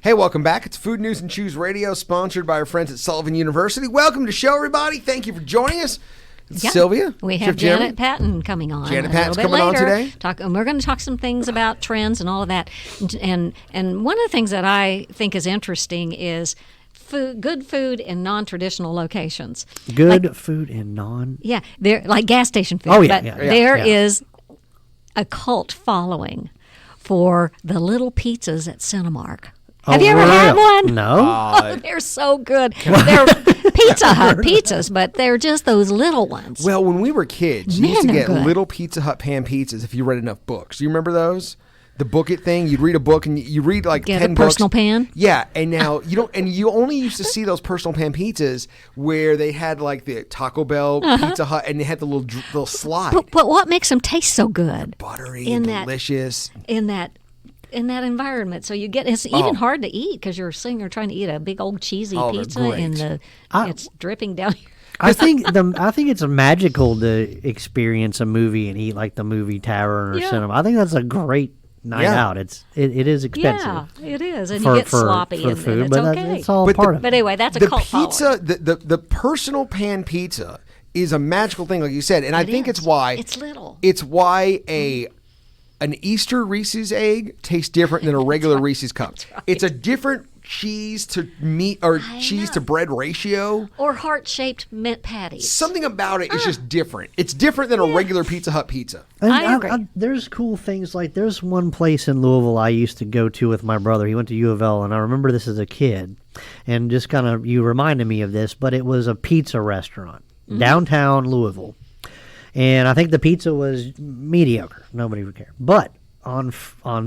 Hey, welcome back. It's Food News and Chews Radio, sponsored by our friends at Sullivan University. Welcome to the show, everybody. Thank you for joining us. Yeah. Sylvia. We have Janet Patton coming on. Janet a Patton's little bit coming later. on today. And we're going to talk some things about trends and all of that. And one of the things that I think is interesting is good food in non-traditional locations. Food in non. Yeah, they're like gas station food. Oh yeah, but there is a cult following for the little pizzas at Cinemark. Have you ever had one? No. Oh, they're so good. They're Pizza Hut pizzas, but they're just those little ones. Well, when we were kids, you used to Man, get they're good. little Pizza Hut pan pizzas if you read enough books. Do you remember those? The book it thing. You'd read a book and you read like Get 10 a books. personal pan? Yeah, and now you don't. And you only used to see those personal pan pizzas where they had like the Taco Bell, Pizza Hut, and they had the little slide. But what makes them taste so good? Buttery and delicious. In that environment, so you get it's even hard to eat because you're sitting there trying to eat a big old cheesy they're pizza great. and it's dripping down. I think it's magical to experience a movie and eat like the movie tavern or cinema. I think that's a great night out. It is expensive. Yeah, it is, and for, you get for, sloppy for and food, it's but okay. it's all But part of But it. anyway, that's a The cult pizza, following. the personal pan pizza is a magical thing, like you said, and I think it's why it's little. It's why an Easter Reese's egg tastes different than a regular Reese's cup. right. It's a different cheese to meat or cheese to bread ratio. Or heart-shaped mint patties. Something about it is just different. It's different than a regular Pizza Hut pizza. And I agree. there's cool things like there's one place in Louisville I used to go to with my brother. He went to U of L, and I remember this as a kid. And just kind of, you reminded me of this, but it was a pizza restaurant, downtown Louisville. And I think the pizza was mediocre. Nobody would care. But on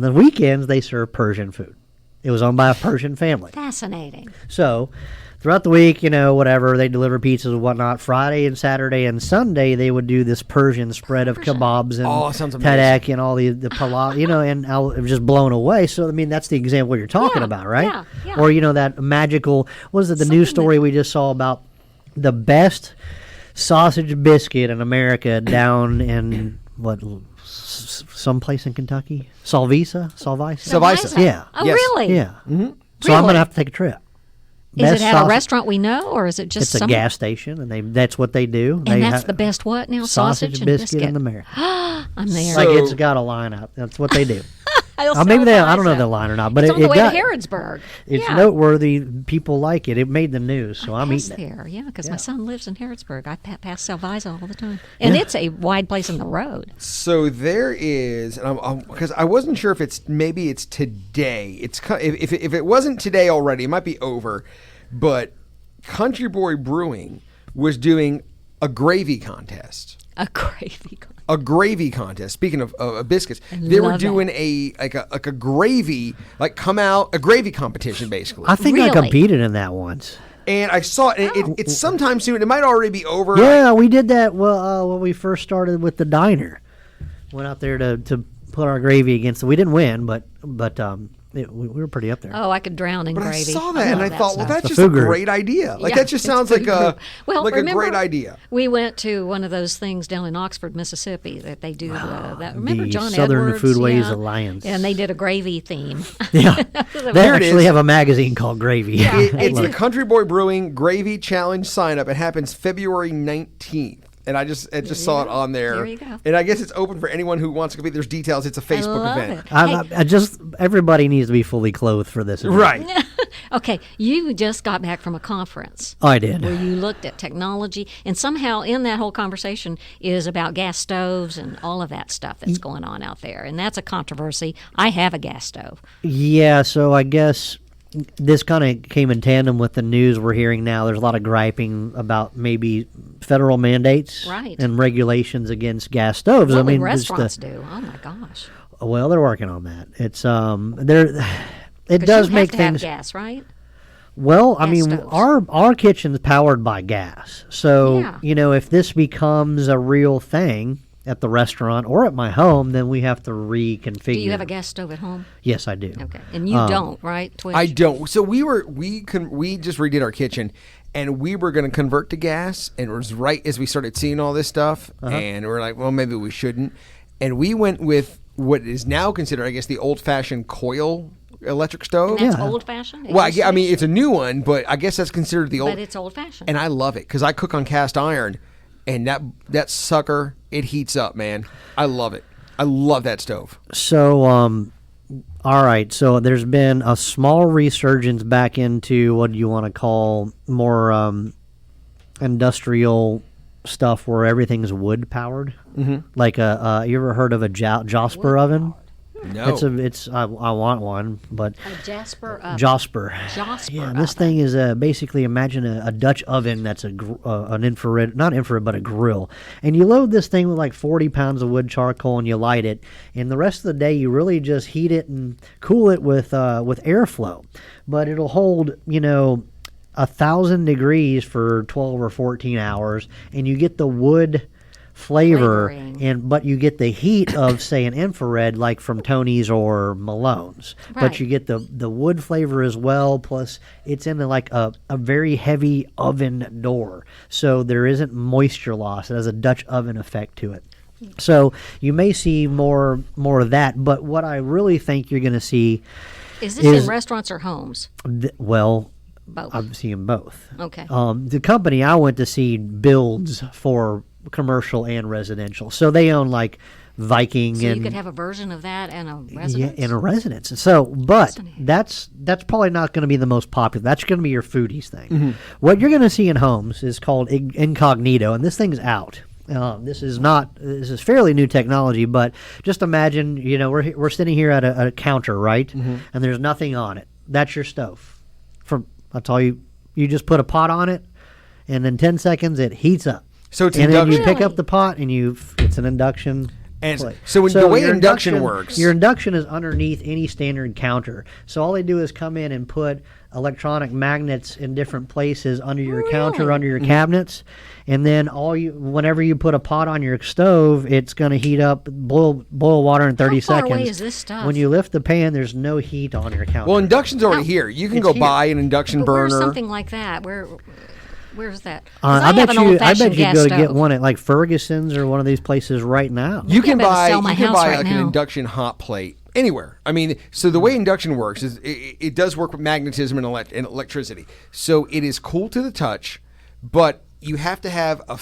the weekends, they served Persian food. It was owned by a Persian family. Fascinating. So throughout the week, whatever, they deliver pizzas and whatnot. Friday and Saturday and Sunday, they would do this Persian spread of kebabs and sounds tadek and all the palau, and I was just blown away. So, I mean, that's the example you're talking about, right? Yeah. Or, that magical, what is it, the news story we just saw about the best sausage biscuit in America down in, someplace in Kentucky? Salvisa? Yeah. Oh, Yes. really? Yeah. Mm-hmm. So I'm going to have to take a trip. Is Best it at sausage- a restaurant we know, or is it just It's a gas station, and that's what they do. And that's the best what now? sausage and biscuit in America. I'm there. So- Like it's got a line up. That's what they do. I'll Maybe say I don't know so. the line or not, but It's on the way got, to Harrodsburg. it's yeah. noteworthy. People like it. It made the news, so I'm Pass eating it. there, yeah, because my son lives in Harrodsburg. I pass Salvisa all the time, and it's a wide place in the road. So there is, and because I wasn't sure if it's today. It's if it wasn't today already, it might be over. But Country Boy Brewing was doing a gravy contest. A gravy contest. Speaking of biscuits, they were love doing a gravy a gravy competition basically. I think I Really? competed in that once. And I saw it. It's sometime soon. It might already be over. Yeah, we did that. Well, when we first started with the diner, went out there to put our gravy against. We didn't win, but we were pretty up there. Oh, I could drown in But gravy. I saw that and I love thought, well, stuff. that's The just a food group. great idea. Like Yeah, that just it's sounds food like a group. Well, like remember, a great idea. We went to one of those things down in Oxford, Mississippi, that they do. Remember the John Southern Edwards? Foodways Yeah. Alliance. And they did a gravy theme. Yeah, they Here it actually is. have a magazine called Gravy. It's the Country Boy Brewing Gravy Challenge sign up. It happens February 19th. And I just saw it on there. There you go. And I guess it's open for anyone who wants to compete. There's details. It's a Facebook love event. it. I just everybody needs to be fully clothed for this event. Right. Okay, you just got back from a conference Oh, I did. where you looked at technology, and somehow in that whole conversation is about gas stoves and all of that stuff that's going on out there. And that's a controversy. I have a gas stove. Yeah, so I guess this kind of came in tandem with the news we're hearing now. There's a lot of griping about maybe federal mandates Right. and regulations against gas stoves. Well, I mean, restaurants do. Oh my gosh. well, they're working on that. It's it 'Cause does you make have to things. have gas, right? Well, I Gas mean, stoves. our kitchen's powered by gas. So, Yeah. if this becomes a real thing at the restaurant or at my home, then we have to reconfigure. Do you have a gas stove at home? Yes, I do. Okay, and you don't, right? Twitch? I don't. So we just redid our kitchen, and we were going to convert to gas, and it was right as we started seeing all this stuff, and we're like, well, maybe we shouldn't, and we went with what is now considered, I guess, the old-fashioned coil electric stove. And that's old-fashioned? It Well, used to I be? mean, it's a new one, but I guess that's considered the old. But it's old-fashioned. And I love it because I cook on cast iron, and that sucker, it heats up, man. I love it. I love that stove. So, all right. So there's been a small resurgence back into what do you want to call more industrial stuff where everything's wood powered. Mm-hmm. Like you ever heard of a Jasper oven? No. I want one, but a Jasper oven. Jasper. Yeah, this thing is basically imagine a Dutch oven that's an infrared, not infrared, but a grill. And you load this thing with like 40 pounds of wood charcoal and you light it. And the rest of the day you really just heat it and cool it with airflow. But it'll hold, 1,000 degrees for 12 or 14 hours, and you get the wood flavor, but you get the heat of, say, an infrared like from Tony's or Malone's. Right. But you get the wood flavor as well, plus it's in like a very heavy oven door, so there isn't moisture loss. It has a Dutch oven effect to it. So you may see more of that, but what I really think you're going to see is this in restaurants or homes? Well, both. I'm seeing both. Okay. The company I went to see builds for commercial and residential, so they own like Viking. So and you could have a version of that in a residence. Yeah, in a residence. So, but that's probably not going to be the most popular. That's going to be your foodies thing. Mm-hmm. What you're going to see in homes is called incognito, and this thing's out. This is fairly new technology, but just imagine, we're sitting here at a counter, right? Mm-hmm. And there's nothing on it. That's your stove. I'll tell you, you just put a pot on it, and in 10 seconds it heats up. So it's and induction. then you pick up the pot, and it's an induction. And so the way induction works, your induction is underneath any standard counter. So all they do is come in and put electronic magnets in different places under your counter, under your cabinets, and then whenever you put a pot on your stove, it's going to heat up, boil water in 30 seconds. How far away is this stuff? When you lift the pan, there's no heat on your counter. Well, induction's already here. You can go buy an induction burner. Where's something like that? Where's that? I bet you go to get one at like Ferguson's or one of these places right now. You can buy like an induction hot plate anywhere. I mean, so the way induction works is it does work with magnetism and electricity. So it is cool to the touch, but you have to have a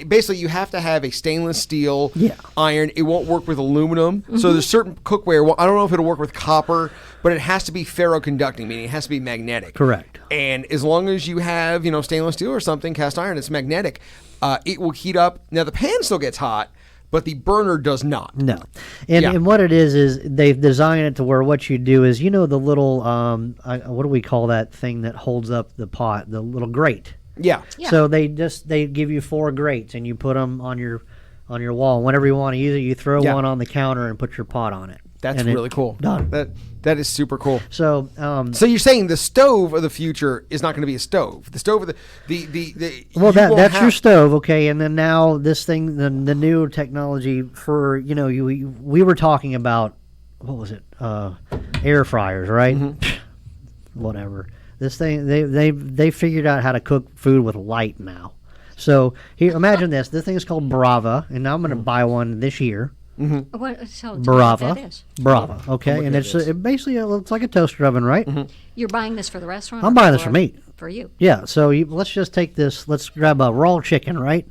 basically you have to have a stainless steel iron. It won't work with aluminum. Mm-hmm. So there's certain cookware. Well, I don't know if it'll work with copper, but it has to be ferroconducting, meaning it has to be magnetic. Correct. And as long as you have, stainless steel or something, cast iron, it's magnetic, it will heat up. Now the pan still gets hot, but the burner does not. No. And what it is they've designed it to where what you do is, the little, what do we call that thing that holds up the pot, the little grate. Yeah. So they give you 4 grates, and you put them on your wall. Whenever you want to use it, you throw one on the counter and put your pot on it. That's really cool. Done. That is super cool. So so you're saying the stove of the future is not going to be a stove. The stove of the well, that's your stove, okay. And then now this thing, the new technology for we were talking about, what was it? Air fryers, right? Mm-hmm. Whatever. This thing they figured out how to cook food with light now. So here, imagine this. This thing is called Brava, and now I'm going to buy one this year. Mm-hmm. What, so Brava. That is. Brava, okay, and it basically looks like a toaster oven, right? Mm-hmm. You're buying this for the restaurant? I'm buying this for me. For you? Yeah. So let's just take this. Let's grab a raw chicken, right?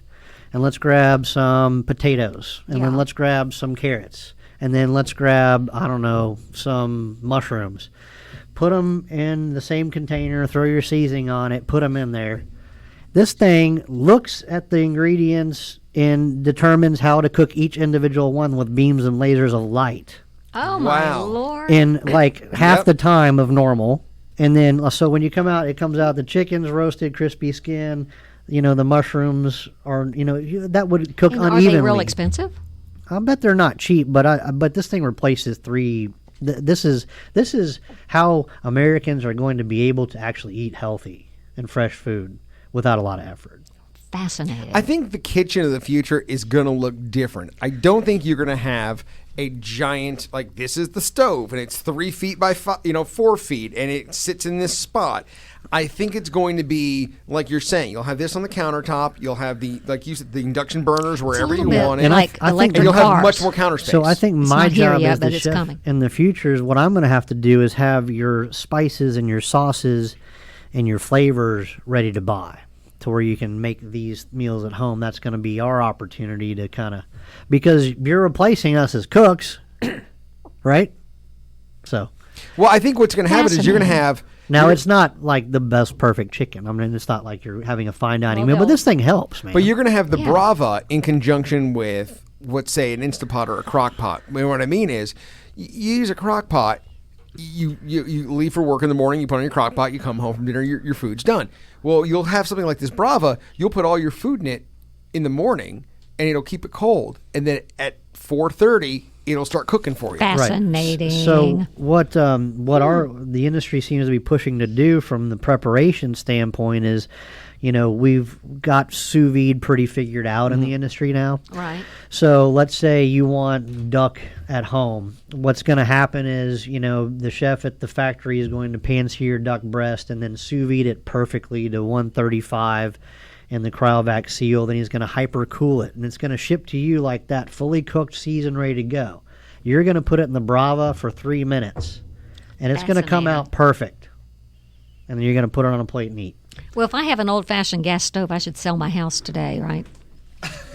And let's grab some potatoes, and then let's grab some carrots, and then let's grab some mushrooms. Put them in the same container. Throw your seasoning on it. Put them in there. This thing looks at the ingredients and determines how to cook each individual one with beams and lasers of light. Oh, my Lord. In like half the time of normal. And then, so when you come out, it comes out the chicken's roasted, crispy skin. The mushrooms are, that would cook unevenly. Are they real expensive? I bet they're not cheap, but this thing replaces 3. This is how Americans are going to be able to actually eat healthy and fresh food without a lot of effort. Fascinating. I think the kitchen of the future is going to look different. I don't think you're going to have a giant, like, this is the stove and it's 3 feet by 4 feet and it sits in this spot. I think it's going to be like you're saying. You'll have this on the countertop. You'll have the, like you said, the induction burners wherever you want it. And like I think- electric And you'll have cars. much more counter space. So I think my not here job yet, as the but it's chef coming. in the future is what I'm going to have to do is have your spices and your sauces and your flavors ready to buy to where you can make these meals at home. That's going to be our opportunity to kind of, because you're replacing us as cooks, right? So Well, I think what's going to happen is you're going to have. now it's not like the best perfect chicken. I mean, it's not like you're having a fine dining meal, but this thing helps, man. But you're going to have the Yeah. Brava in conjunction with, let's say, an Instapot or a crock pot. I mean, what I mean is, you use a crock pot, you leave for work in the morning, you put on your crock pot, you come home from dinner, your food's done. Well, you'll have something like this Brava, you'll put all your food in it in the morning, and it'll keep it cold. And then at 4:30, it'll start cooking for you. Fascinating. So what the industry seems to be pushing to do from the preparation standpoint is, we've got sous vide pretty figured out in the industry now. Right. So let's say you want duck at home. What's going to happen is, the chef at the factory is going to pan-sear duck breast and then sous vide it perfectly to 135 in the cryovac seal. Then he's going to hyper cool it, and it's going to ship to you like that, fully cooked, seasoned, ready to go. You're going to put it in the Brava for 3 minutes, and it's going to come Fascinating. out perfect. And then you're going to put it on a plate and eat. Well, if I have an old-fashioned gas stove, I should sell my house today, right?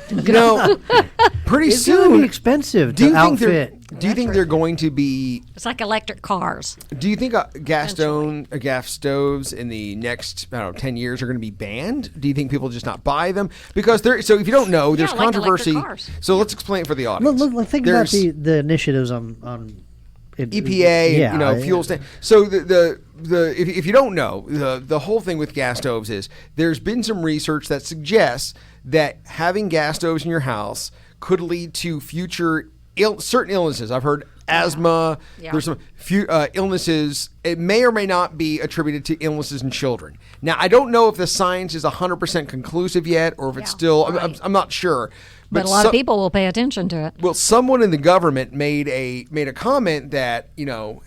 Pretty It's going to soon. be expensive Do to you think outfit. they're going to be? It's like electric cars. Do you think gas stoves in the next 10 years are going to be banned? Do you think people just not buy them because they're? So if you don't know, there's like electric controversy. cars. So let's explain it for the audience. Look, think about the initiatives on EPA, yeah, and, fuel stand. So if you don't know, the whole thing with gas stoves is there's been some research that suggests that having gas stoves in your house could lead to future certain illnesses. I've heard asthma. Yeah. There's some illnesses. It may or may not be attributed to illnesses in children. Now, I don't know if the science is 100% conclusive yet, or if it's still. right. I'm not sure. But a lot of people will pay attention to it. Well, someone in the government made a comment that,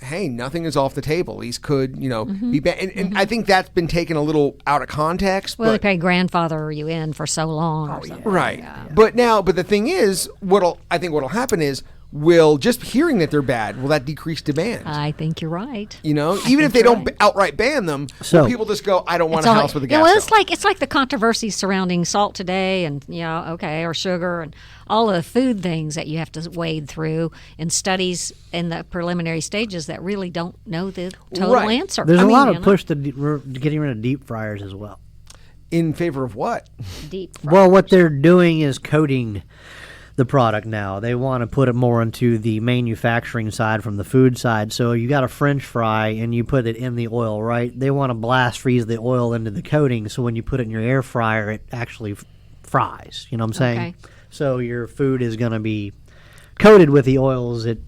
hey, nothing is off the table. These could, be banned. And I think that's been taken a little out of context. Well, they but, pay grandfather you in for so long. Or something. right. Yeah. But the thing is, what'll happen is, will just hearing that they're bad, will that decrease demand? I think you're right. Even if they don't outright ban them, So- will people just go, I don't want It's a all- house with a gas well, stove. it's like the controversy surrounding salt today, and or sugar, and all of the food things that you have to wade through, and studies in the preliminary stages that really don't know the total Right. answer. There's a lot of you know, push to getting rid of deep fryers as well. In favor of what? deep. Well, what they're doing is coating the product now. They want to put it more into the manufacturing side from the food side. So you got a French fry and you put it in the oil, right? They want to blast freeze the oil into the coating, so when you put it in your air fryer, it actually fries. You know what I'm saying? Okay. So your food is going to be coated with the oils it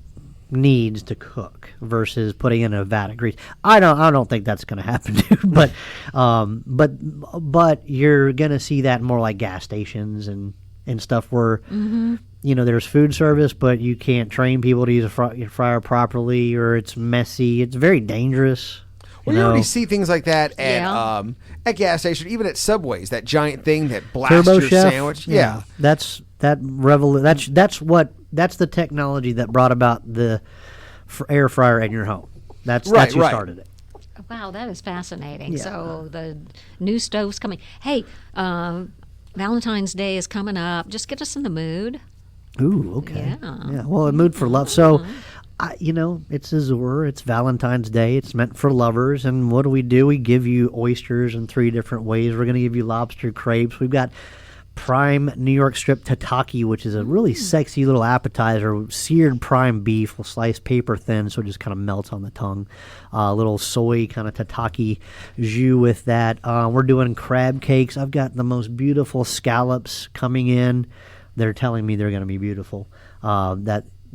needs to cook versus putting in a vat of grease. I don't think that's going to happen, dude. But you're going to see that more like gas stations and stuff where there's food service, but you can't train people to use a fryer properly, or it's messy. It's very dangerous. Well, you already see things like that at gas stations, even at Subways. That giant thing that blasts Turbo your Chef. sandwich. Yeah. That's the technology that brought about the air fryer in your home. That's who started it. Wow, that is fascinating. So the new stove's coming. Hey, Valentine's Day is coming up. Just get us in the mood. Ooh, okay. Yeah. Well, a mood for love. So, it's Azure. It's Valentine's Day. It's meant for lovers. And what do? We give you oysters in 3 different ways. We're going to give you lobster crepes. We've got prime New York strip tataki, which is a really sexy little appetizer. Seared prime beef. We'll slice paper thin so it just kind of melts on the tongue. A little soy kind of tataki jus with that. We're doing crab cakes. I've got the most beautiful scallops coming in. They're telling me they're going to be beautiful.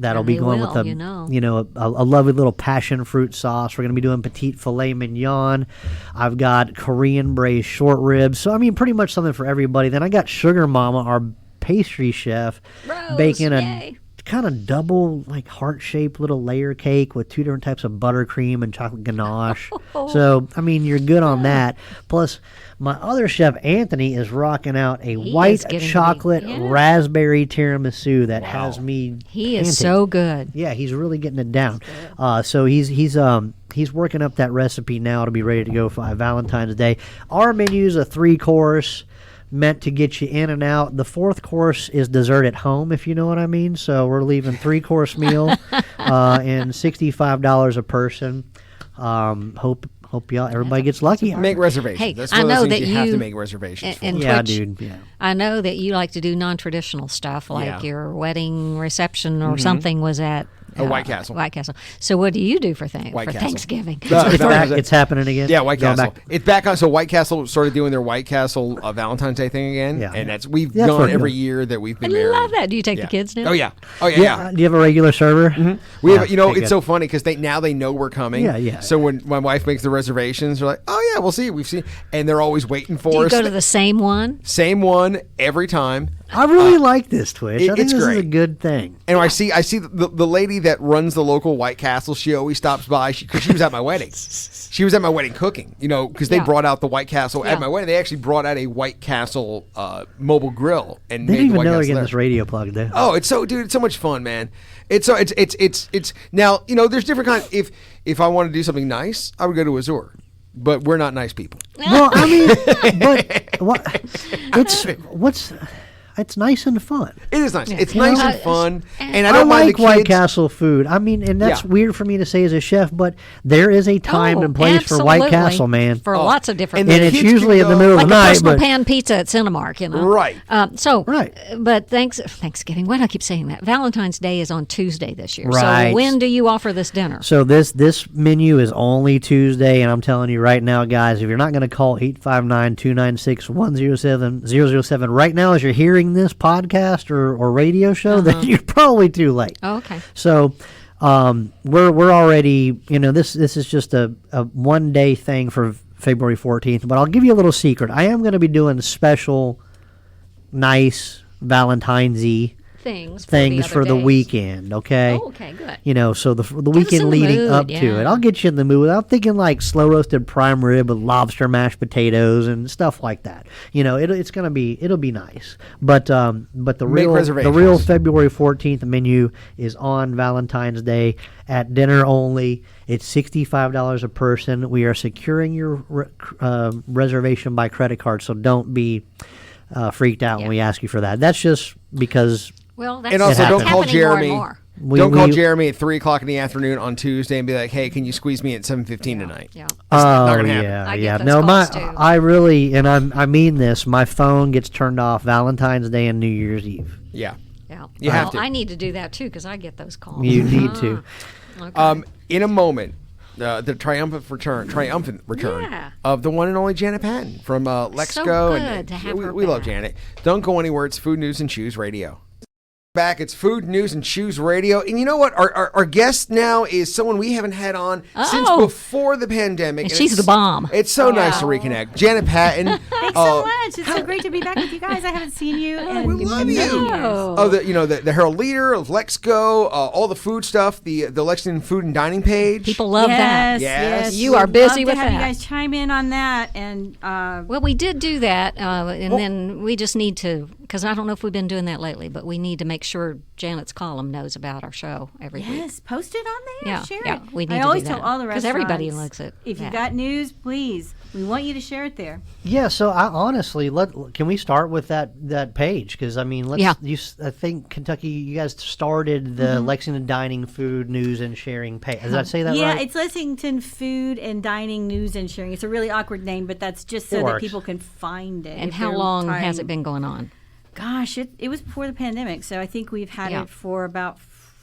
That'll be they going will, with a lovely little passion fruit sauce. We're going to be doing petite filet mignon. I've got Korean braised short ribs. So, pretty much something for everybody. Then I got Sugar Mama, our pastry chef, Rose, baking yay. kind of double, like heart-shaped little layer cake with 2 different types of buttercream and chocolate ganache. So, I mean, you're good on that. Plus, my other chef, Anthony, is rocking out a white chocolate raspberry tiramisu that has me He panting. is so good. Yeah, he's really getting it down. So he's working up that recipe now to be ready to go for Valentine's Day. Our menu is a 3-course, meant to get you in and out. The 4th course is dessert at home, if you know what I mean. So we're leaving 3-course meal and $65 a person. Hope everybody gets lucky. Make reservations. Hey, That's I one of know those things that you have to you- make reservations for. and Yeah, Twitch, dude. Yeah. I know that you like to do non-traditional stuff, like Yeah. your wedding reception or something was at White Castle. White Castle. So what do you do for White Castle. Thanksgiving? No, It's that back. was it. It's happening again. Yeah, White Going Castle. back. It's back on. So White Castle started doing their White Castle Valentine's Day thing again, Yeah. and we've That's gone what every it is. year that we've I been married. love that. Do you take Yeah. the kids now? Oh yeah. Do you have a regular server? We have, Yeah, okay, it's good. so funny because they know we're coming. Yeah. So when my wife makes the reservations, they're like, "Oh yeah, we'll see. We've seen," and they're always waiting for Do you us. go to the same one? Same one every time. I really like this, Twitch. I think it's this is great. a good thing. And I see the lady that runs the local White Castle. She always stops by because she was at my wedding. She was at my wedding cooking, because they Yeah. brought out the White Castle Yeah. at my wedding. They actually brought out a White Castle mobile grill and They made didn't the even White know they're Castle getting there. this radio plugged in. Oh, it's so much fun, man. It's now there's different kinds. If I want to do something nice, I would go to Azure, but we're not nice people. Well, I mean, but it's nice and fun. It is nice. It's You nice know, and fun, and I I don't mind like the White kids. Castle food. I mean, and that's Yeah. weird for me to say as a chef, but there is a time and place for White absolutely. Castle, man. For lots of different And And the it's kids can usually in the go- middle of like the a night, personal but pan pizza at Cinemark, Right. Right. But Thanksgiving. Why do I keep saying that? Valentine's Day is on Tuesday this year. Right. So when do you offer this dinner? so this menu is only Tuesday, and I'm telling you right now, guys, if you're not going to call 859-296-107007 right now as you're hearing this podcast or radio show, then you're probably too late. Oh, okay. So we're already, this is just a 1-day thing for February 14th, but I'll give you a little secret. I am going to be doing special, nice Valentine's-y Things for the weekend, okay? Oh, okay, good. So the us weekend in the leading mood, up to yeah. it. I'll get you in the mood. I'm thinking like slow roasted prime rib with lobster mashed potatoes and stuff like that. It'll be nice. But the real reservations. February 14th menu is on Valentine's Day at dinner only. It's $65 a person. We are securing your reservation by credit card, so don't be freaked out when we ask you for that. That's just because. Well, that's And also, don't call happening more and Jeremy. more. Don't call Jeremy at 3:00 in the afternoon on Tuesday and be like, "Hey, can you squeeze me at 7:15 tonight?" Yeah. not gonna happen. yeah, I get yeah. those No, calls, too. I really, and I mean this. My phone gets turned off Valentine's Day and New Year's Eve. Yeah. Yeah. You have to. I need to do that too because I get those calls. You need to. Okay. In a moment, the triumphant return Yeah. of the one and only Janet Patton from Let's So Go. good And to have her we love back. Janet. Don't go anywhere. It's Food News and Choose Radio. Back, it's Food News and Choose Radio, and you know what? Our guest now is someone we haven't had on since Oh. before the pandemic. And she's it's- the bomb. It's so nice to reconnect, Janet Patton. Thanks so much. It's so great to be back with you guys. I haven't seen you in we love many you. years. Oh, the Herald Leader of Let's Go, all the food stuff, the Lexington Food and Dining page. People love that. Yes. You are We'd busy love with to have that. you guys chime in on that. And Well, we did do that, and then we just need to, because I don't know if we've been doing that lately, but we need to make sure Janet's column knows about our show every week. yes, post it on there. Yeah, Share yeah, it. we need I to always do tell that, all the 'cause restaurants. everybody likes it. If Yeah. you've got news, please, we want you to share it there. Yeah. So I honestly, can we start with that page? Because I mean, Yeah. I think Kentucky, you guys started the Lexington Dining Food News and Sharing page. Did I say that Yeah, right? it's Lexington Food and Dining News and Sharing. It's a really awkward name, but that's just so It that works. people can find it. And if how they're long has trying- it been going on? Gosh, it was before the pandemic, so I think we've had Yeah. it for about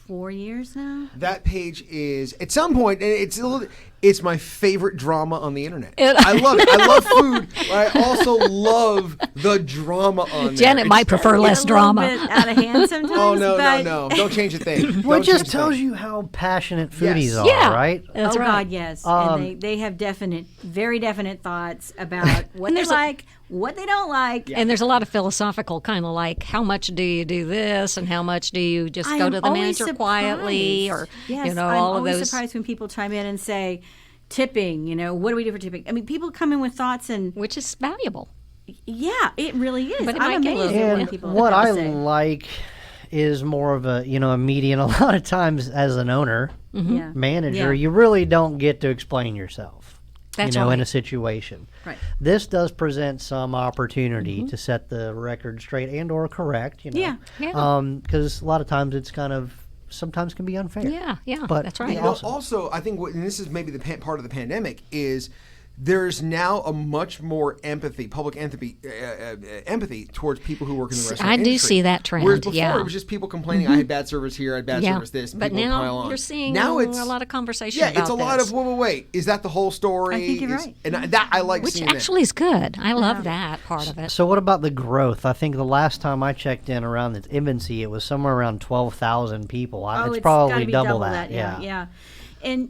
4 years now. That page is at some point. It's a little. It's my favorite drama on the internet. I love it. I love food, but I also love the drama on there. Janet might prefer less It's a drama. little bit out of hand sometimes. Oh, no, but no. Don't change a thing. Well, Don't it just change a tells thing. you how passionate foodies Yes. are, Yeah. right? That's oh right. God, yes. And they have very definite thoughts about what they like, what they don't like. And there's a lot of philosophical kind of like, how much do you do this and how much do you just I go am to the always manager quietly, or surprised. Yes, I'm all of always those, surprised when people chime in and say tipping. What do we do for tipping? I mean, people come in with thoughts, and which is valuable. yeah, it really is. But it I'm might get a amazed little- at And what people what have to I say. like is more of a a median. A lot of times, as an owner, Yeah. manager, Yeah. you really don't get to explain yourself. That's in a right. situation. Right. This does present some opportunity to set the record straight and or correct. Yeah. Yeah. Because a lot of times it's sometimes can be unfair. Yeah, But that's right. You know, also, I think, and this is maybe the part of the pandemic, is there's now a much more public empathy towards people who work in the restaurant I do industry. see that trend, Whereas before, yeah. it was just people complaining, I had bad service here, I had bad service this, and but people now pile on. you're seeing now it's, a lot of conversation Yeah, about it's a lot this. of, wait, is that the whole story? I think you're Is- right. And that I like which seeing actually is good. I love that part of it. So what about the growth? I think the last time I checked in around its infancy, it was somewhere around 12,000 people. Oh, It's gotta probably be double that. Yeah. And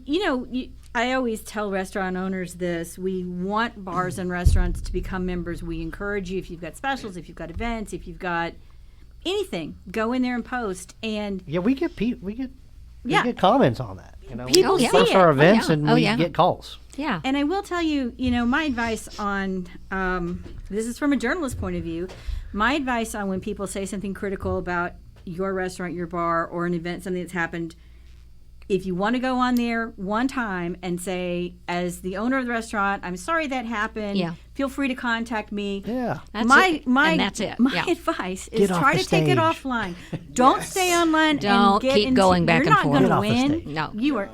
I always tell restaurant owners this: we want bars and restaurants to become members. We encourage you, if you've got specials, if you've got events, if you've got anything, go in there and post. And Yeah, we get comments on that. People we see post it. our Oh, events yeah. and Oh, we yeah. get calls. Yeah. And I will tell you, my advice on this is from a journalist point of view. My advice on when people say something critical about your restaurant, your bar, or an event, something that's happened, if you want to go on there one time and say, as the owner of the restaurant, I'm sorry that happened. Yeah. Feel free to contact me. Yeah. That's my it. my And that's it. My Yeah. advice is Get off try the to take it stage. offline. Don't stay online. Don't and get keep into, going back you're and not forth. going Get to off the win. stage. No. You are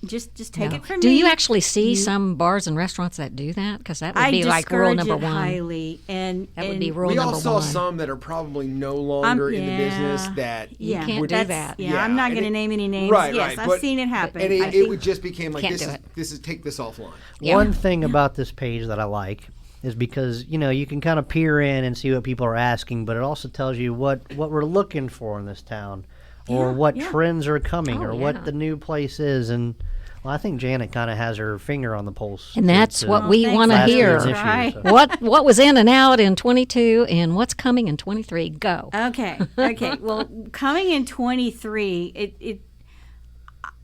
just take No. it from Do me. you actually see some bars and restaurants that do that? Because that would I be like rule discourage number it one. highly, and That would be rule we number all saw one. some that are probably no longer in the business yeah. that Yeah, can't do that's- that. Yeah, Yeah, I'm not and going to it- name any names. Right, yes, right, I've but- seen it happen. And I it think- would just became like, Can't this do is, it. this is, take this offline. Yeah. One thing about this page that I like is because you can kind of peer in and see what people are asking, but it also tells you what we're looking for in this town, or Yeah, what yeah. trends are coming, Oh, or yeah. what the new place is. And well, I think Janet kind of has her finger on the pulse, And that's what Oh, we thanks. want to last hear. year's issue, Right. so. What was in and out in 22 and what's coming in 23? Go. Okay. Well, coming in 23,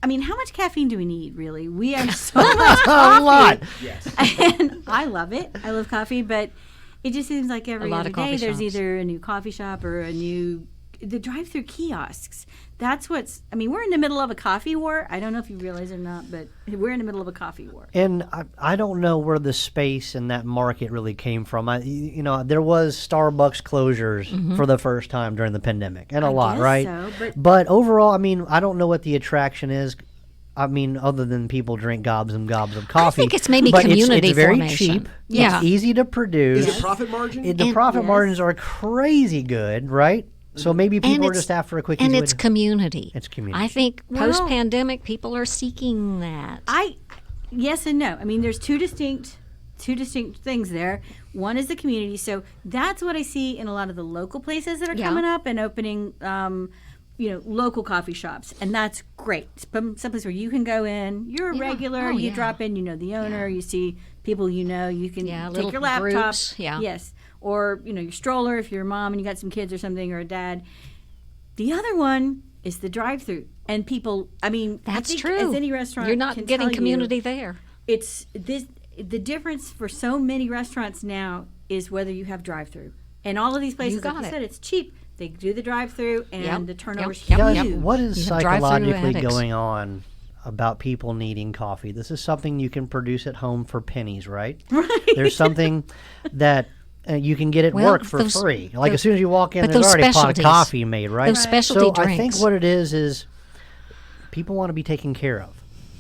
I mean, how much caffeine do we need, really? We have so much A coffee. lot. And I love it. I love coffee, but it just seems like every lot other of coffee day there's shops. either a new coffee shop or the drive-through kiosks. That's we're in the middle of a coffee war. I don't know if you realize it or not, but we're in the middle of a coffee war. And I don't know where the space in that market really came from. There was Starbucks closures for the first time during the pandemic, and a lot, guess right? so, but overall, I don't know what the attraction is. Other than people drink gobs and gobs of coffee. think it's maybe but community it's very formation. cheap. Yeah. It's easy to produce. Is it profit margin? The profit Yes. margins are crazy good, right? So maybe people are it's- just after a quick And easy it's way to- community. It's community. I think Well- post-pandemic people are seeking that. Yes and no. I mean, there's two distinct things there. One is the community. So that's what I see in a lot of the local places that are Yeah. coming up and opening, local coffee shops. And that's great. Someplace where you can go in, you're a Yeah. regular, Oh, you yeah. drop in, you know the owner, you see people you can Yeah, take little your laptop. groups, yeah. Yes. Or, your stroller if you're a mom and you got some kids or something, or a dad. The other one is the drive-through. And people, I That's think true. as any restaurant You're not can getting tell you, community there. it's this the difference for so many restaurants now is whether you have drive-through. And all of these places, got like you it. said, it's cheap. They do the drive-through, and Yep, the turnover's yep, Guys, huge. what is You have drive-through psychologically addicts. going on about people needing coffee? This is something you can produce at home for pennies, right? Right. There's something that you can get at Well, work for those- free. Like as soon as you walk in, but there's those already a pot of specialties. coffee made, right? Those specialty so I think drinks. what it is people want to be taken care of.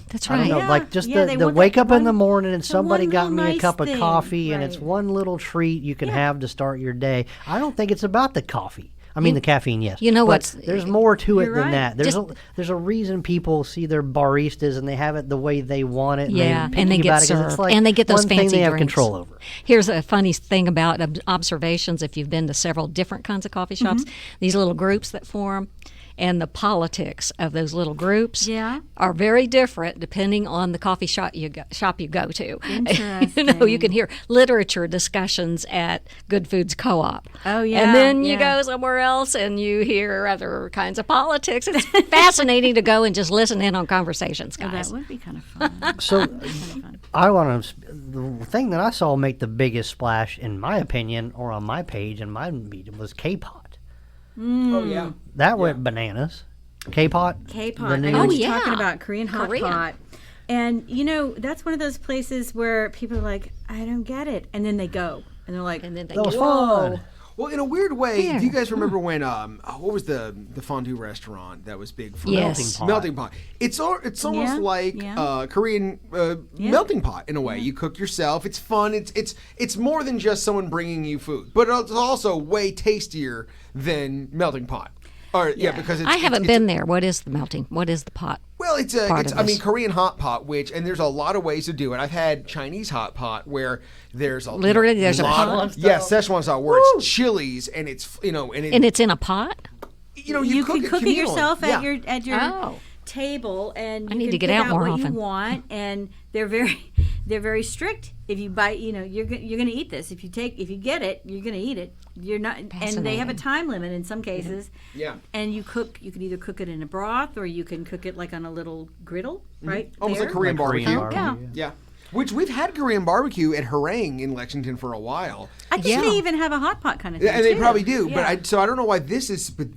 That's I right. don't know, Yeah, like just yeah, the they want wake that up in the one- morning and somebody one got little me a nice cup of thing, coffee and it's right. one little treat you can have to start your day. I don't think it's about the coffee. I mean, the caffeine, yes. You know but what's- there's more to it You're than right. that. There's a reason people see their baristas and they have it the way they want it. Yeah, and and they picky get about it 'cause it's served, like and they get those one thing fancy they have drinks. control over. Here's a funny thing about observations. If you've been to several different kinds of coffee shops, these little groups that form, and the politics of those little groups Yeah. are very different depending on the coffee shop you go to. Interesting. You can hear literature discussions at Good Foods Co-op. Oh, yeah, And then you yeah. go somewhere else and you hear other kinds of politics. It's fascinating to go and just listen in on conversations, Oh, guys. that would be kind of fun. So I want to. The thing that I saw make the biggest splash, in my opinion, or on my page in my meeting, was K-pot. Oh yeah. That went bananas. K-pot. K-pot. the I new- know what yeah. you're talking about. Korean hot Korean. pot. And, that's one of those places where people are like, I don't get it. And then they go. And they're like, And then they That was whoa. fun. Well, in a weird way, Here. do you guys remember when what was the fondue restaurant that was big for Yes. melting pot? It's almost Yeah, like yeah. Korean melting pot in a way. You cook yourself. It's fun. It's more than just someone bringing you food, but it's also way tastier than melting pot. Or because I haven't been there. What is the pot? Well, it's part of this. Korean hot pot, and there's a lot of ways to do it. I've had Chinese hot pot where there's Literally, there's a lot pot? of, Szechuan style where it's chilies and it's And it's in a pot? You can cook it communally. yourself Yeah. at your Oh. table, and you need can to get pick out more what often. you want. And they're very strict. If you buy, you're going to eat this. If you get it, you're going to eat it. You're not, and they have a Fascinating. time limit in some cases. Yeah. And you can either cook it in a broth or you can cook it like on a little griddle, right? Almost there. like Korean Like Korean barbecue. barbecue, Yeah. Yeah. Which we've had Korean barbecue at Harangue in Lexington for a while. I think Yeah. they even have a hot pot kind of thing. Yeah, and they too. probably do. Yeah. But I don't know why but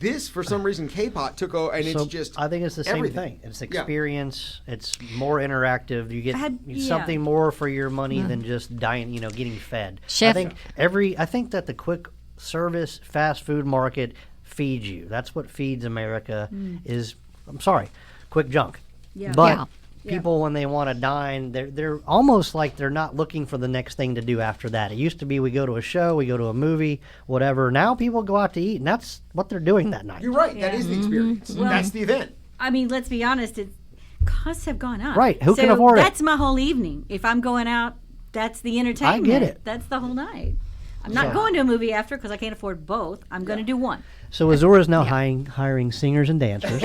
this, for some reason, K-pot took over, and So it's just I think it's the same everything. thing. It's Yeah. experience. It's more interactive. You get Yeah. something more for your money than just dying. Getting fed. Chef- I think that the quick service fast food market feeds you. That's what feeds America. Is I'm sorry, quick junk. Yeah. But Yeah. people, when they want to dine, they're almost like they're not looking for the next thing to do after that. It used to be we go to a show, we go to a movie, whatever. Now people go out to eat, and that's what they're doing that night. You're right. That is the experience. That's the event. I mean, let's be honest. Costs have gone up. Right, who can So afford it? That's my whole evening. If I'm going out, that's the entertainment. it. That's the whole night. I'm not going to a movie after because I can't afford both. I'm going to do one. So Azora's now hiring singers and dancers.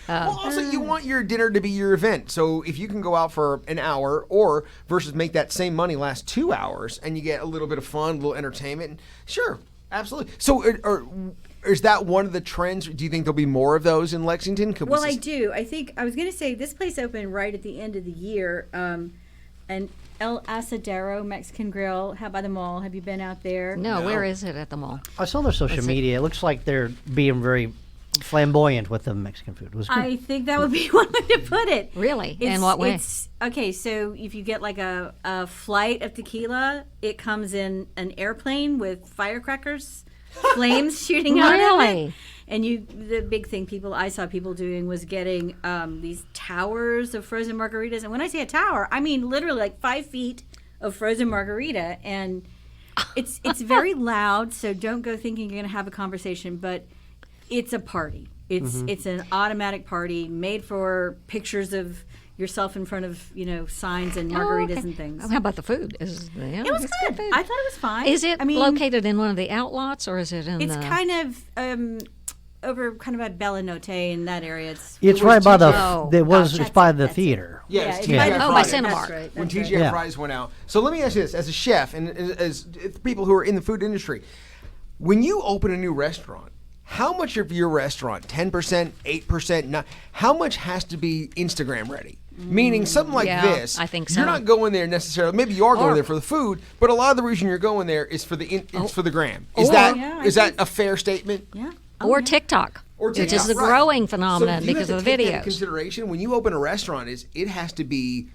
Well, also, you want your dinner to be your event. So if you can go out for an hour, or versus make that same money last 2 hours, and you get a little bit of fun, a little entertainment, sure, absolutely. So, is that one of the trends? Do you think there'll be more of those in Lexington? Could we Well, I see- do. I think I was going to say this place opened right at the end of the year. And El Asadero Mexican Grill, how by the mall? Have you been out there? No, where is it at the mall? I saw their social media. It looks like they're being very flamboyant with the Mexican food. It was good. I think that would be one way to put it. Really? In what way? Okay, so if you get like a flight of tequila, it comes in an airplane with firecrackers, flames shooting out of it. Really? And the big thing I saw people doing was getting these towers of frozen margaritas. And when I say a tower, I mean literally like 5 feet of frozen margarita. And it's very loud, so don't go thinking you're going to have a conversation, but it's a party. It's an automatic party made for pictures of yourself in front of signs and margaritas okay. and things. How about the food? It It was good. I thought it was fine. Is it I mean, located in one of the outlots, or is it in It's the... kind of over kind of by Bella Notte in that area. It's right by the. Oh. It's by the that's it. theater. Yeah, it's it's TGI by the Oh, by theater. Cinemark. That's right. when That's TGI right. Yeah. Fridays went out. So let me ask you this: as a chef and as people who are in the food industry, when you open a new restaurant, how much of your restaurant, 10%, 8%, how much has to be Instagram ready? Meaning something like Yeah, this. I think so. You're not going there necessarily. Maybe you are going Or- there for the food, but a lot of the reason you're going there is for it's for the gram. Or- Is that Yeah, I is that think- a fair statement? Yeah. or TikTok, Or which is TikTok, a right. growing So phenomenon do you because have of to the take that into videos. consideration when you open a restaurant? It has to be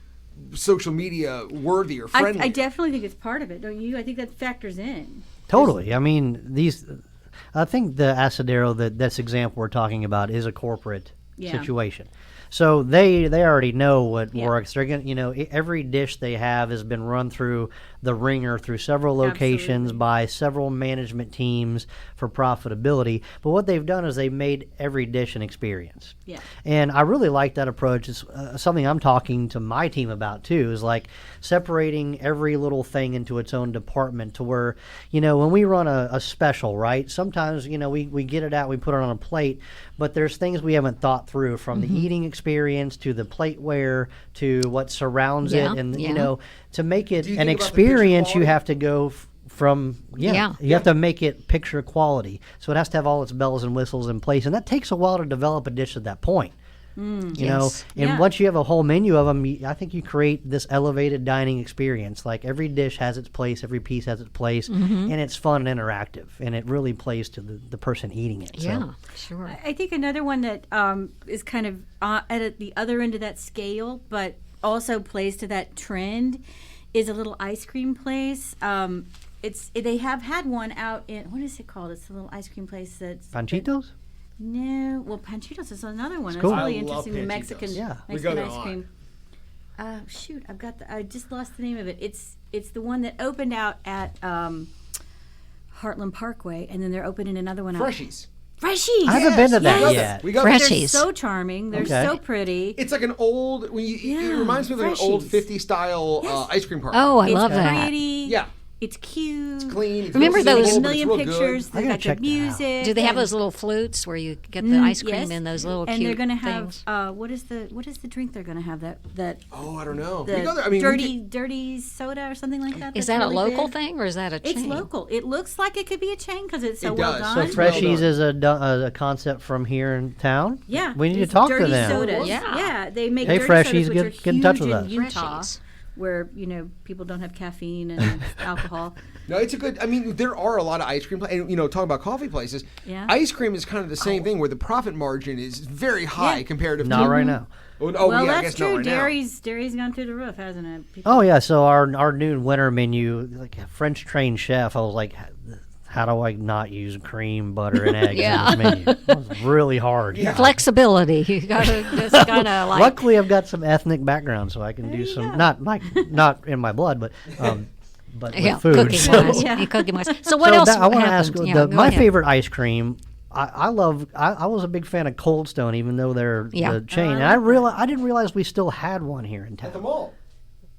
social media worthy or friendly. I definitely think it's part of it, don't you? I think that factors in. Totally. I mean, I think the Asadero, this example we're talking about, is a corporate Yeah. situation. So they already know what Yeah. works. They're gonna, every dish they have has been run through the ringer through several locations Absolutely. by several management teams for profitability. But what they've done is they've made every dish an experience. Yeah. And I really like that approach. It's something I'm talking to my team about too, is like separating every little thing into its own department to where, when we run a special, right? Sometimes, we get it out, we put it on a plate, but there's things we haven't thought through from the eating experience to the plateware to what surrounds Yeah, it. And, yeah. to make it Do you an think about the picture experience, you quality? have to go from Yeah. you have to make it picture quality, so it has to have all its bells and whistles in place, and that takes a while to develop a dish at that point. Yes. And Yeah. once you have a whole menu of them, I think you create this elevated dining experience. Like every dish has its place, every piece has its place, and it's fun and interactive, and it really plays to the person eating it. Yeah, So, sure. I think another one that is kind of at the other end of that scale, but also plays to that trend, is a little ice cream place. They have had one out in, what is it called? It's a little ice cream place that's Panchitos? No, well, Panchitos is another one. It's cool. really I love interesting. The Panchitos. Mexican, Yeah. We go Mexican there ice a lot. cream. Shoot, I just lost the name of it. It's the one that opened out at Heartland Parkway, and then they're opening another one out. Freshies. Freshies. I haven't been to that Yes. yet. We got Fresh- They're Freshies. so charming. They're Okay. so pretty. It's like an old. It Yeah, reminds me of like an old Freshies. 50s style ice cream parlor. Oh, I It's love that. pretty. yeah. It's cute. Clean. It's Remember real those- simple, A but it's million real good. pictures. I They gotta got check the that out. music. Do they have and- those little flutes where you get the ice cream yes. in those little and cute they're gonna have things? what is the drink they're gonna have that Oh, I don't know. the We go there. I mean, we dirty soda or something like that. Is that's that a really local big. thing or is that a chain? It's local. It looks like it could be a chain because it's so It well does. done. So It's well Freshies done. is a concept from here in town? Yeah, We need to it's talk to dirty them. Sodas. Yeah. Yeah, they make Hey, dirty Freshies, sodas, which get- are get in huge touch with in us. Utah, Freshies. where people don't have caffeine and alcohol. No, it's a good. I mean, there are a lot of ice cream places. And, talking about coffee places, Yeah. ice cream is kind of the same thing where the profit margin is very high Yeah. compared to. Not right now. Oh, well, yeah, I that's guess not true. right now. Dairy's gone through the roof, hasn't it? People, Oh yeah, so our new winter menu, like a French trained chef, I was like, how do I not use cream, butter, and eggs Yeah. in this menu? It was really hard. Yeah. Flexibility. You gotta just kind of like. Luckily, I've got some ethnic background, so I can do you some go. not in my blood, but with Yeah, food. cooking so- wise. Yeah. Cooking wise. So what So else I want to happened? ask, Yeah, go my ahead. favorite ice cream. I was a big fan of Cold Stone, even though they're Yeah. the chain. And I didn't realize we still had one here in At the town. mall.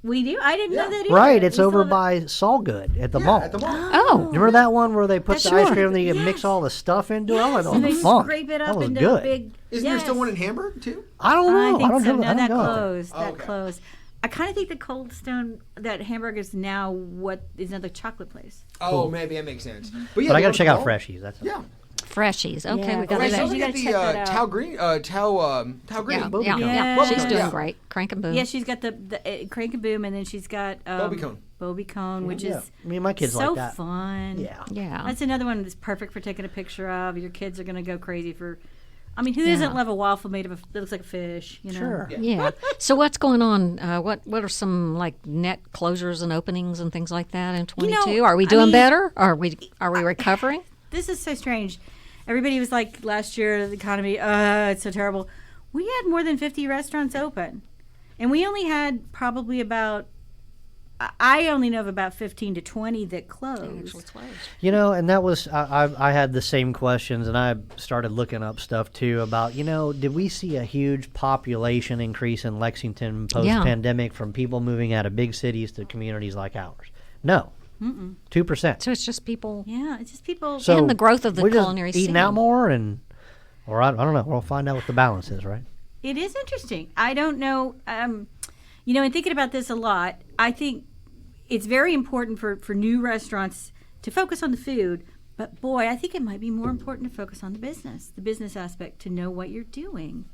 we do. I didn't know Yeah. that either. Right, it's We over still have- by Solgood at the Yeah, mall. at the mall. Oh, Remember that one where they put That's the ice sure. cream and you Yes. mix all the stuff into it? Oh, that And they was fun. scrape it That up was into good. big. Isn't there still yes. one in Hamburg too? I don't know. I think don't so. know. No, I don't that know. closed. Oh, That okay. closed. I kind of think the Cold Stone, that Hamburg is now what is another chocolate place. Oh, maybe that makes sense. But yeah, But I the got one to check at out the mall- Freshies. That's Yeah. Freshies. Okay, Yeah, we got Okay, Freshies, that. so you we gotta get check that the out. Tao Green. Tao Green. Yeah, Bobby yeah, Cone. yeah. Yeah. She's doing Yeah. great. Crank and boom. Yeah, she's got the Crank and Boom, and then she's got Bobby Cone. Bobby Cone, which Yeah. is I mean, my kids so like that. fun. Yeah. Yeah. That's another one that's perfect for taking a picture of. Your kids are going to go crazy for. I mean, who Yeah. doesn't love a waffle made of that looks like a fish? You know? Sure. Yeah. So what's going on? What are some like net closures and openings and things like that in 22? Are we I doing mean- better? Are we recovering? This is so strange. Everybody was like last year, the economy, it's so terrible. We had more than 50 restaurants open, and we only had probably about. I only know of about 15 to 20 that closed. And that was I had the same questions, and I started looking up stuff too about did we see a huge population increase in Lexington post pandemic from people moving out of big cities to communities like ours? No, 2%. So it's just people. Yeah, it's just people. So and the growth of the we're just culinary eating scene. out more, or I don't know. We'll find out what the balance is, right? It is interesting. I don't know. In thinking about this a lot, I think it's very important for new restaurants to focus on the food. But boy, I think it might be more important to focus on the business aspect, to know what you're doing.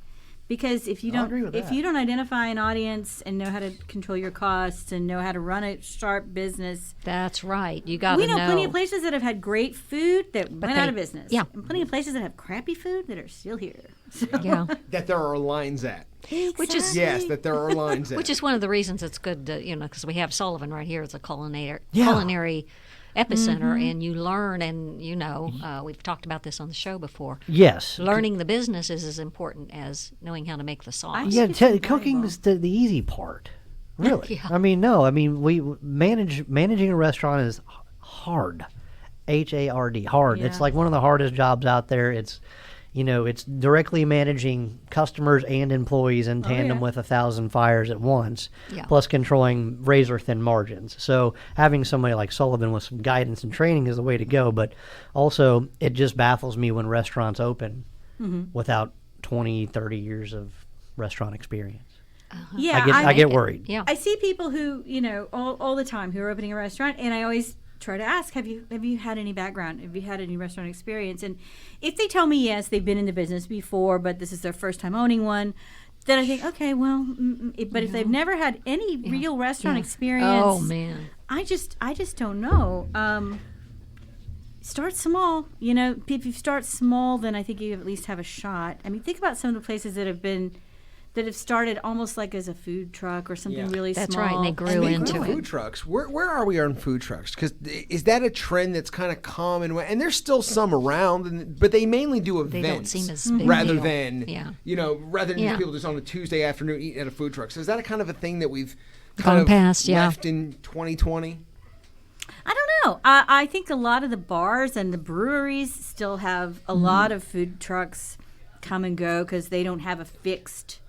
Because if you I'll agree with that. don't identify an audience and know how to control your costs and know how to run a sharp business, That's right. You got to we know plenty of places that have had great food that went out they- of business. yeah. And plenty of places that have crappy food that are still here. So, Yeah. That there are lines at. Which is Yes, that there are lines at. Which is one of the reasons it's good to, because we have Sullivan right here as a culinary epicenter, and you learn. And we've talked about this on the show before. Yes. Learning the business is as important as knowing how to make the sauce. Yeah, It's invaluable. cooking is the easy part. Really. Yeah. I mean, no. I mean, managing a restaurant is hard. HARD. Hard. Yeah. It's like one of the hardest jobs out there. It's it's directly managing customers and employees in tandem yeah. with 1,000 fires at once, Yeah. plus controlling razor thin margins. So having somebody like Sullivan with some guidance and training is the way to go. But also, it just baffles me when restaurants open without 20, 30 years of restaurant experience. Yeah, I get worried. Yeah. I see people who, all the time who are opening a restaurant, and I always try to ask, have you had any background? Have you had any restaurant experience? And if they tell me yes, they've been in the business before, but this is their first time owning one, then I think, okay, well, but if they've never had any real restaurant experience, Oh man. I just don't know. Start small. If you start small, then I think you at least have a shot. I mean, think about some of the places that have started almost like as a food truck or something really That's small. right, and they grew Speaking into of it. food trucks, where are we on food trucks? Because is that a trend that's kind of common? And there's still some around, but they mainly do events. They don't seem as big a rather deal. than rather than Yeah. people just on a Tuesday afternoon eating at a food truck. So is that a kind of a thing that we've Gone kind of past, yeah. left in 2020? I don't know. I think a lot of the bars and the breweries still have a lot of food trucks come and go because they don't have a fixed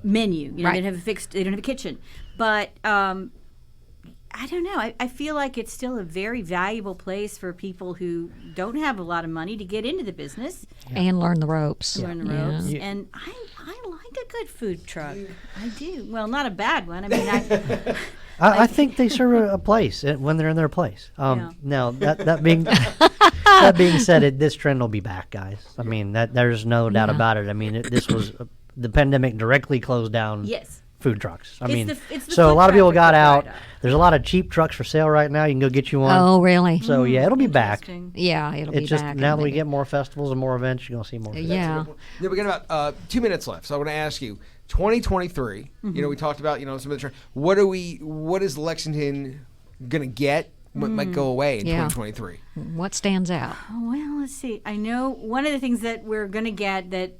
menu. They Right. don't have a kitchen. But I don't know. I feel like it's still a very valuable place for people who don't have a lot of money to get into the business, And learn the ropes. learn the Yeah. ropes. And I like a good food truck. I do. Well, not a bad one. I mean, I think they serve a place when they're in their place. Yeah. Now that being said, this trend will be back, guys. I mean, there's no doubt about it. I mean, this was the pandemic directly closed down. yes. Food trucks. I It's mean, it's the so a foot lot of people traffic got that out. dried up. There's a lot of cheap trucks for sale right now. You can go get you one. Oh, really? So yeah, it'll be back. Interesting. Yeah, it'll be It's just back. now that we Maybe. get more festivals and more events, you're gonna see more. Yeah. Then we got about 2 minutes left, so I want to ask you: 2023. We talked about some of the trend. What is Lexington gonna get? What might go away in Yeah. 2023? What stands out? Well, let's see. I know one of the things that we're going to get that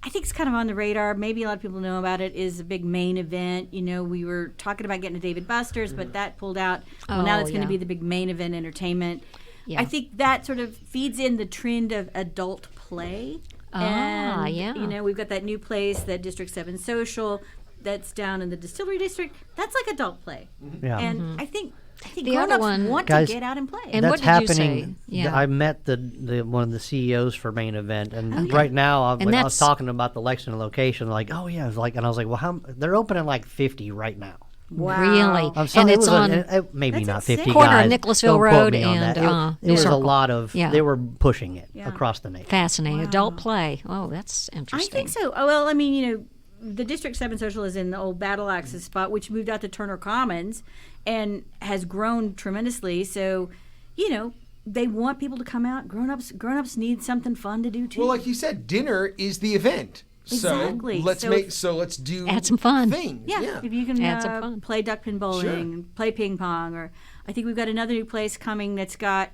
I think is kind of on the radar, maybe a lot of people know about it, is a big main event. We were talking about getting a David Buster's, but that pulled out. Well, now Oh, it's going to yeah. be the big main event entertainment. Yeah. I think that sort of feeds in the trend of adult play. Ah, and, yeah. We've got that new place, that District 7 Social, that's down in the Distillery District. That's like adult play. Yeah. And I think The grown-ups other one- want Guys, to get out and play. And That's what did you happening. say? Yeah. I met the one of the CEOs for Main Event, and right now I was that's- talking about the Lexington location. Like, oh yeah, and I was like, well, how they're opening like 50 right now. Wow. Really? I'm sorry, And it it's was on maybe That's not insane. 50 Corner of guys. Nicholasville Don't quote Road me on and, that. It New was a Circle. lot of. Yeah. They were pushing it Yeah. across the nation. Fascinating. Wow. Adult play. Oh, that's I interesting. think so. Oh, well, I mean, the District 7 Social is in the old Battle Axes spot, which moved out to Turner Commons and has grown tremendously. So, they want people to come out. Grown-ups need something fun to do, too. Well, like you said, dinner is the event. Exactly. So let's do Add some fun. things. Yeah, if you can Add some fun. play duck pin bowling, play ping pong, or I think we've got another new place coming that's got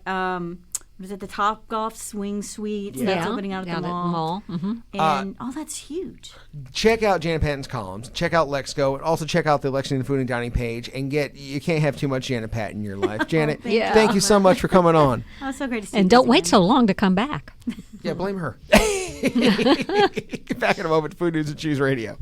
was it the Top Golf Swing Suite? So that's opening out at the mall. Mm-hmm. And that's huge. Check out Janet Patton's columns. Check out Lexco. And also check out the Lexington Food and Dining page. And you can't have too much Janet Patton in your life. Janet, Yeah. thank you so much for coming on. Oh, so great to see you. And don't wait so long to come back. Yeah, blame her. Get back in a moment. Food News and Cheese Radio.